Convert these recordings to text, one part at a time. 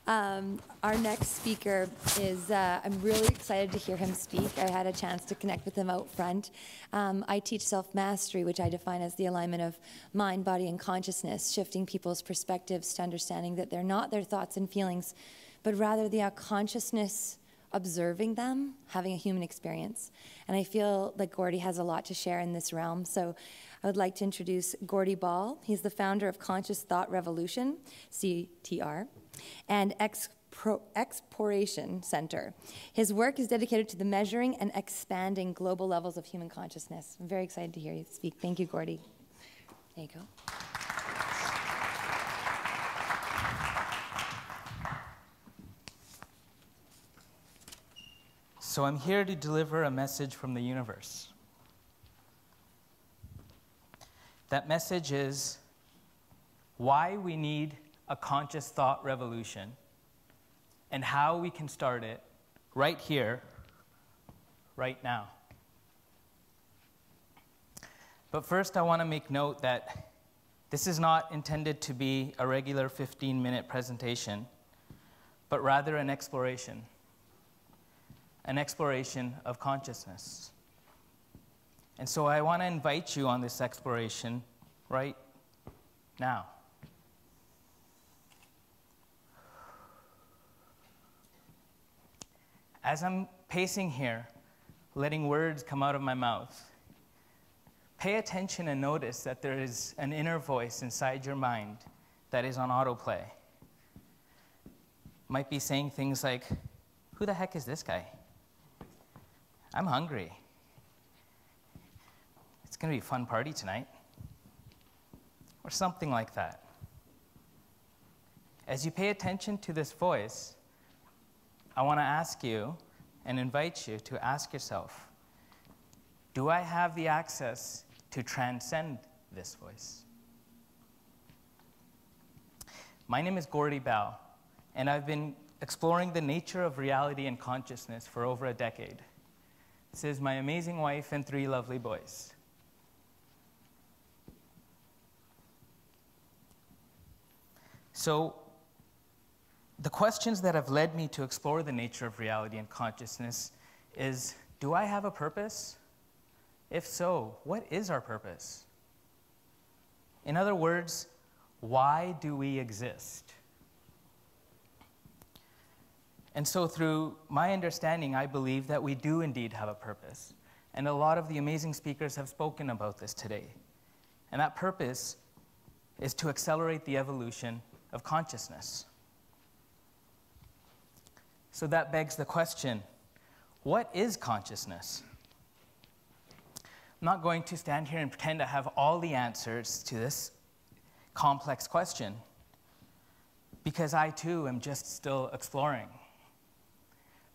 Our next speaker is, I'm really excited to hear him speak. I had a chance to connect with him out front. I teach self-mastery, which I define as the alignment of mind, body, and consciousness, shifting people's perspectives to understanding that they're not their thoughts and feelings, but rather the consciousness observing them, having a human experience. And I feel like Gordy has a lot to share in this realm. So I would like to introduce Gordy Bal. He's the founder of Conscious Thought Revolution, CTR, and Exploration Center. His work is dedicated to the measuring and expanding global levels of human consciousness. I'm very excited to hear you speak. Thank you, Gordy. There you go. So I'm here to deliver a message from the universe. That message is why we need a conscious thought revolution and how we can start it right here, right now. But first, I want to make note that this is not intended to be a regular 15-minute presentation, but rather an exploration of consciousness. And so I want to invite you on this exploration right now. As I'm pacing here, letting words come out of my mouth, pay attention and notice that there is an inner voice inside your mind that is on autoplay. Might be saying things like, "Who the heck is this guy? I'm hungry. It's going to be a fun party tonight." Or something like that. As you pay attention to this voice, I want to ask you and invite you to ask yourself, do I have the access to transcend this voice? My name is Gordy Bal, and I've been exploring the nature of reality and consciousness for over a decade. This is my amazing wife and 3 lovely boys. So, the questions that have led me to explore the nature of reality and consciousness is, do I have a purpose? If so, what is our purpose? In other words, why do we exist? And so through my understanding, I believe that we do indeed have a purpose. And a lot of the amazing speakers have spoken about this today. And that purpose is to accelerate the evolution of consciousness. So that begs the question, what is consciousness? I'm not going to stand here and pretend I have all the answers to this complex question, because I too am just still exploring.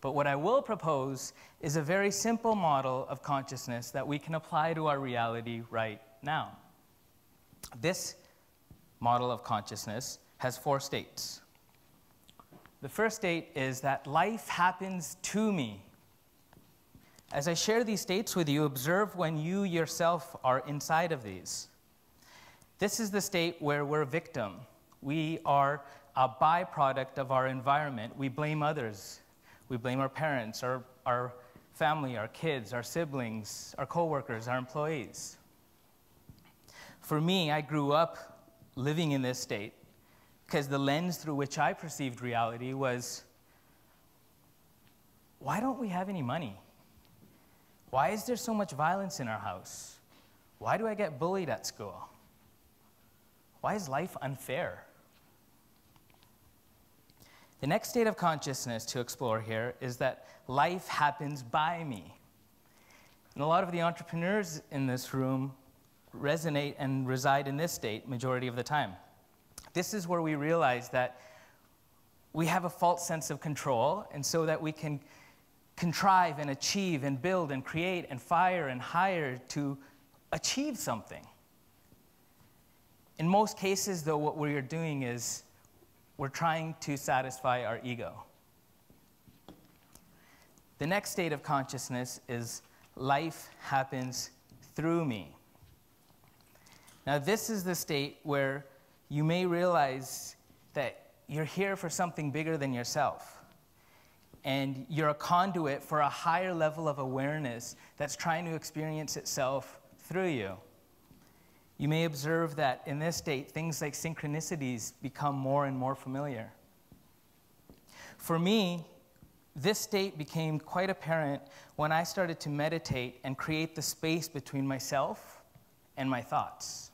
But what I will propose is a very simple model of consciousness that we can apply to our reality right now. This model of consciousness has 4 states. The first state is that life happens to me. As I share these states with you, observe when you yourself are inside of these. This is the state where we're a victim. We are a byproduct of our environment. We blame others. We blame our parents, our family, our kids, our siblings, our coworkers, our employees. For me, I grew up living in this state because the lens through which I perceived reality was, why don't we have any money? Why is there so much violence in our house? Why do I get bullied at school? Why is life unfair? The next state of consciousness to explore here is that life happens by me. And a lot of the entrepreneurs in this room resonate and reside in this state majority of the time. This is where we realize that we have a false sense of control, and so that we can contrive and achieve and build and create and fire and hire to achieve something. In most cases, though, what we are doing is we're trying to satisfy our ego. The next state of consciousness is life happens through me. Now, this is the state where you may realize that you're here for something bigger than yourself. And you're a conduit for a higher level of awareness that's trying to experience itself through you. You may observe that in this state, things like synchronicities become more and more familiar. For me, this state became quite apparent when I started to meditate and create the space between myself and my thoughts.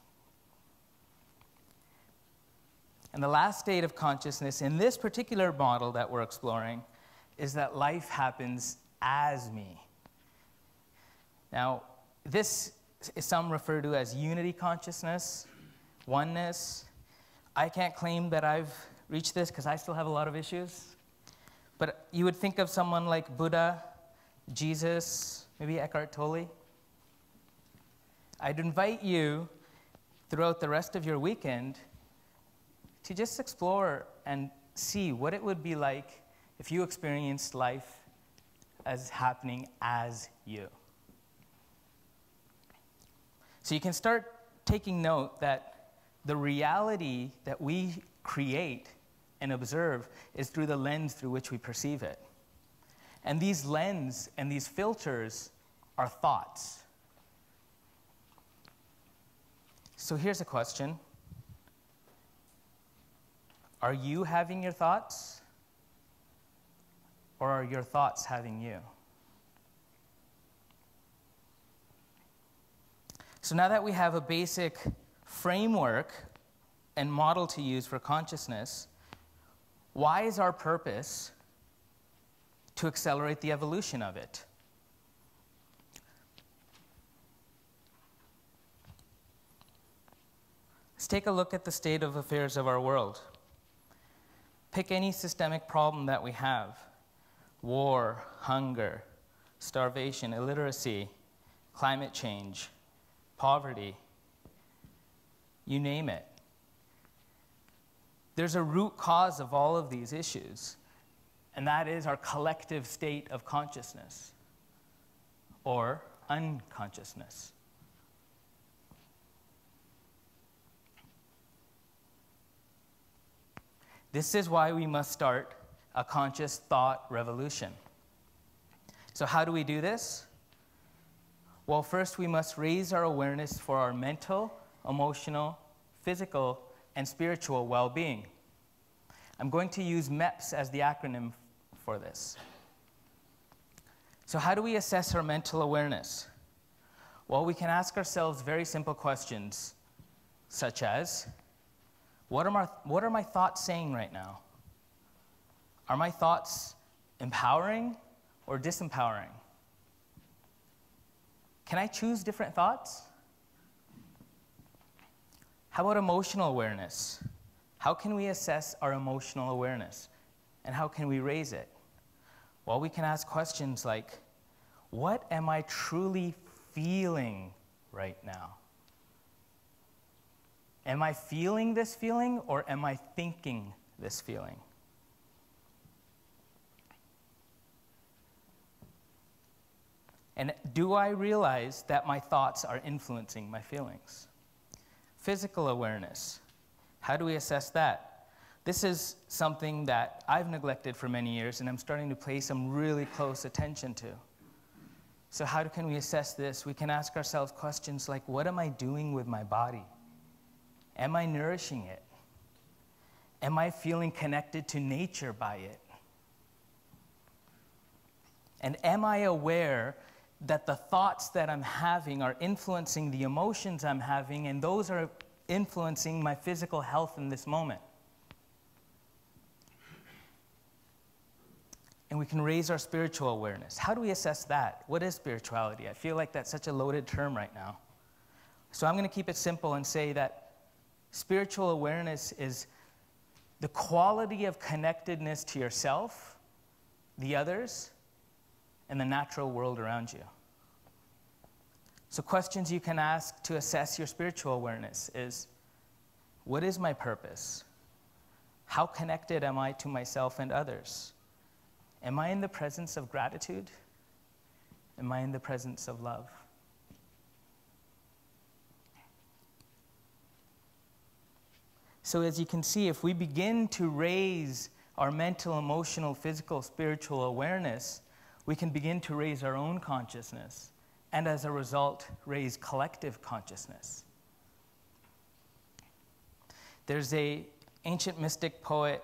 And the last state of consciousness in this particular model that we're exploring is that life happens as me. Now, this some refer to as unity consciousness, oneness. I can't claim that I've reached this because I still have a lot of issues. But you would think of someone like Buddha, Jesus, maybe Eckhart Tolle. I'd invite you throughout the rest of your weekend to just explore and see what it would be like if you experienced life as happening as you. So you can start taking note that the reality that we create and observe is through the lens through which we perceive it. And these lenses and these filters are thoughts. So here's a question. Are you having your thoughts? Or are your thoughts having you? So now that we have a basic framework and model to use for consciousness, why is our purpose to accelerate the evolution of it? Let's take a look at the state of affairs of our world. Pick any systemic problem that we have: war, hunger, starvation, illiteracy, climate change, poverty, you name it. There's a root cause of all of these issues, and that is our collective state of consciousness, or unconsciousness. This is why we must start a conscious thought revolution. So how do we do this? Well, first we must raise our awareness for our mental, emotional, physical, and spiritual well-being. I'm going to use MEPS as the acronym for this. So how do we assess our mental awareness? Well, we can ask ourselves very simple questions, such as, what are my thoughts saying right now? Are my thoughts empowering or disempowering? Can I choose different thoughts? How about emotional awareness? How can we assess our emotional awareness? And how can we raise it? Well, we can ask questions like, what am I truly feeling right now? Am I feeling this feeling, or am I thinking this feeling? And do I realize that my thoughts are influencing my feelings? Physical awareness. How do we assess that? This is something that I've neglected for many years, and I'm starting to pay some really close attention to. So how can we assess this? We can ask ourselves questions like, what am I doing with my body? Am I nourishing it? Am I feeling connected to nature by it? And am I aware that the thoughts that I'm having are influencing the emotions I'm having, and those are influencing my physical health in this moment? And we can raise our spiritual awareness. How do we assess that? What is spirituality? I feel like that's such a loaded term right now. So I'm going to keep it simple and say that spiritual awareness is the quality of connectedness to yourself, the others, and the natural world around you. So questions you can ask to assess your spiritual awareness is, what is my purpose? How connected am I to myself and others? Am I in the presence of gratitude? Am I in the presence of love? So as you can see, if we begin to raise our mental, emotional, physical, spiritual awareness, we can begin to raise our own consciousness, and as a result, raise collective consciousness. There's an ancient mystic poet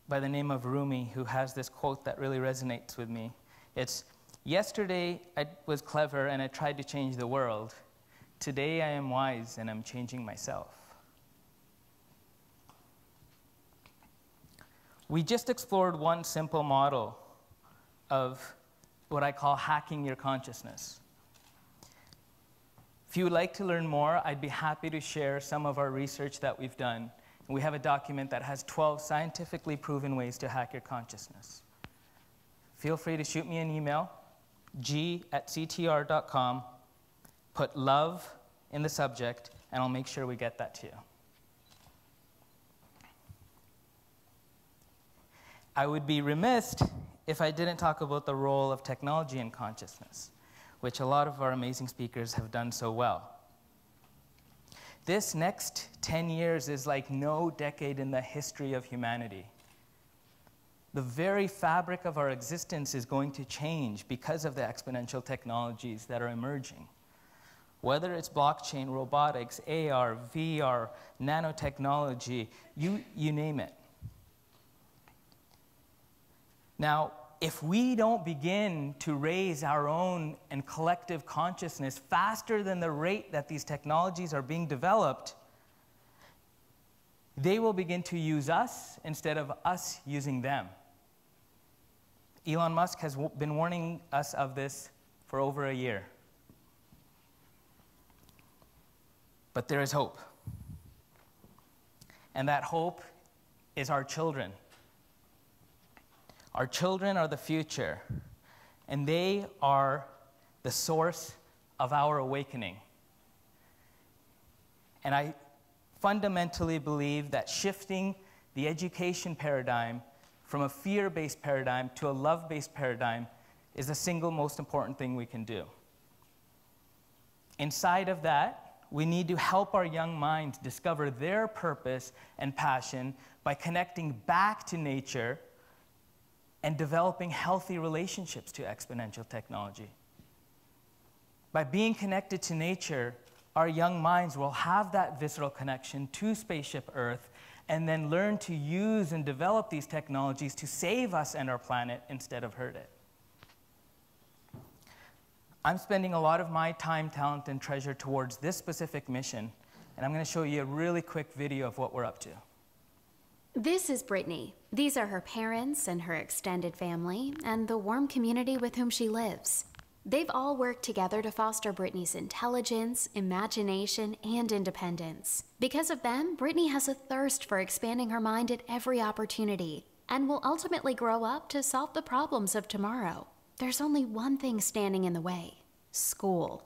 by the name of Rumi who has this quote that really resonates with me. It's, "Yesterday I was clever and I tried to change the world. Today I am wise and I'm changing myself." We just explored one simple model of what I call hacking your consciousness. If you would like to learn more, I'd be happy to share some of our research that we've done. And we have a document that has 12 scientifically proven ways to hack your consciousness. Feel free to shoot me an email, g@ctr.com, put love in the subject, and I'll make sure we get that to you. I would be remiss if I didn't talk about the role of technology in consciousness, which a lot of our amazing speakers have done so well. This next 10 years is like no decade in the history of humanity. The very fabric of our existence is going to change because of the exponential technologies that are emerging. Whether it's blockchain, robotics, AR, VR, nanotechnology, you name it. Now, if we don't begin to raise our own and collective consciousness faster than the rate that these technologies are being developed, they will begin to use us instead of us using them. Elon Musk has been warning us of this for over a year. But there is hope. And that hope is our children. Our children are the future, and they are the source of our awakening. And I fundamentally believe that shifting the education paradigm from a fear-based paradigm to a love-based paradigm is the single most important thing we can do. Inside of that, we need to help our young minds discover their purpose and passion by connecting back to nature and developing healthy relationships to exponential technology. By being connected to nature, our young minds will have that visceral connection to spaceship Earth and then learn to use and develop these technologies to save us and our planet instead of hurt it. I'm spending a lot of my time, talent, and treasure towards this specific mission, and I'm going to show you a really quick video of what we're up to. This is Brittany. These are her parents and her extended family, and the warm community with whom she lives. They've all worked together to foster Brittany's intelligence, imagination, and independence. Because of them, Brittany has a thirst for expanding her mind at every opportunity, and will ultimately grow up to solve the problems of tomorrow. There's only one thing standing in the way: school.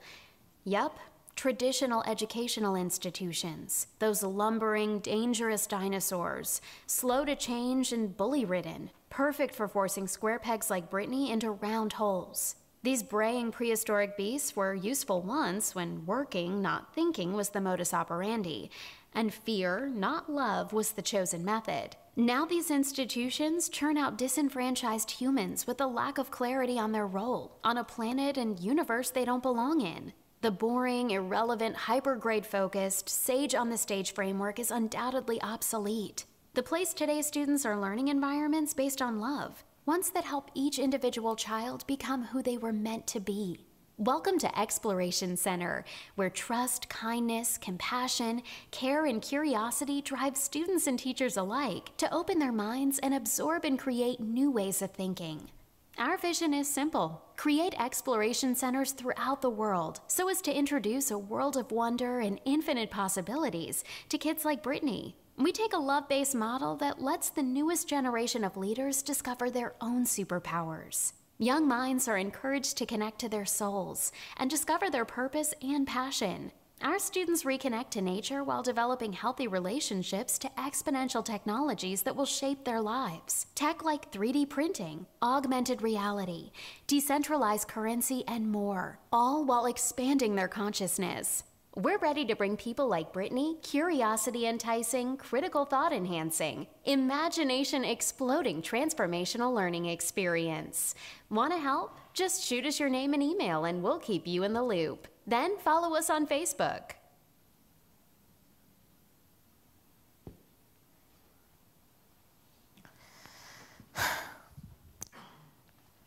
Yup. Traditional educational institutions, those lumbering, dangerous dinosaurs, slow to change and bully-ridden, perfect for forcing square pegs like Brittany into round holes. These braying prehistoric beasts were useful once when working, not thinking, was the modus operandi, and fear, not love, was the chosen method. Now these institutions churn out disenfranchised humans with a lack of clarity on their role, on a planet and universe they don't belong in. The boring, irrelevant, hyper-grade-focused, sage-on-the-stage framework is undoubtedly obsolete. The place today's students are learning environments based on love, ones that help each individual child become who they were meant to be. Welcome to Exploration Center, where trust, kindness, compassion, care, and curiosity drive students and teachers alike to open their minds and absorb and create new ways of thinking. Our vision is simple: create exploration centers throughout the world so as to introduce a world of wonder and infinite possibilities to kids like Brittany. We take a love-based model that lets the newest generation of leaders discover their own superpowers. Young minds are encouraged to connect to their souls and discover their purpose and passion. Our students reconnect to nature while developing healthy relationships to exponential technologies that will shape their lives. Tech like 3D printing, augmented reality, decentralized currency, and more, all while expanding their consciousness. We're ready to bring people like Brittany curiosity enticing, critical thought enhancing, imagination exploding transformational learning experience. Want to help? Just shoot us your name and email and we'll keep you in the loop. Then follow us on Facebook.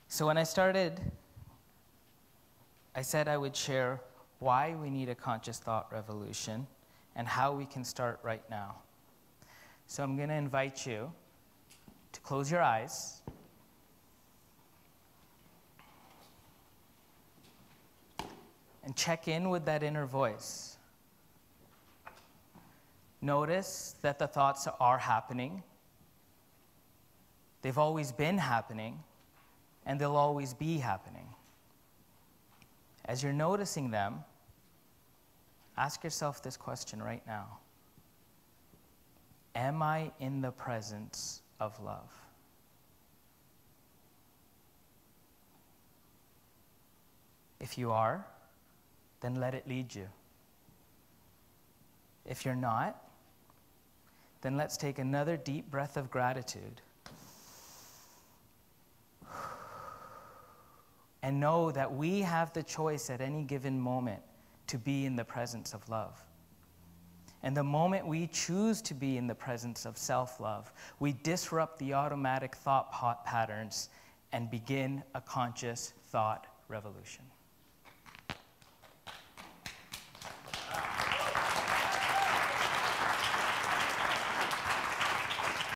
So when I started, I said I would share why we need a conscious thought revolution and how we can start right now. So I'm going to invite you to close your eyes and check in with that inner voice. Notice that the thoughts are happening. They've always been happening, and they'll always be happening. As you're noticing them, ask yourself this question right now. Am I in the presence of love? If you are, then let it lead you. If you're not, then let's take another deep breath of gratitude. And know that we have the choice at any given moment to be in the presence of love. And the moment we choose to be in the presence of self-love, we disrupt the automatic thought patterns and begin a conscious thought revolution.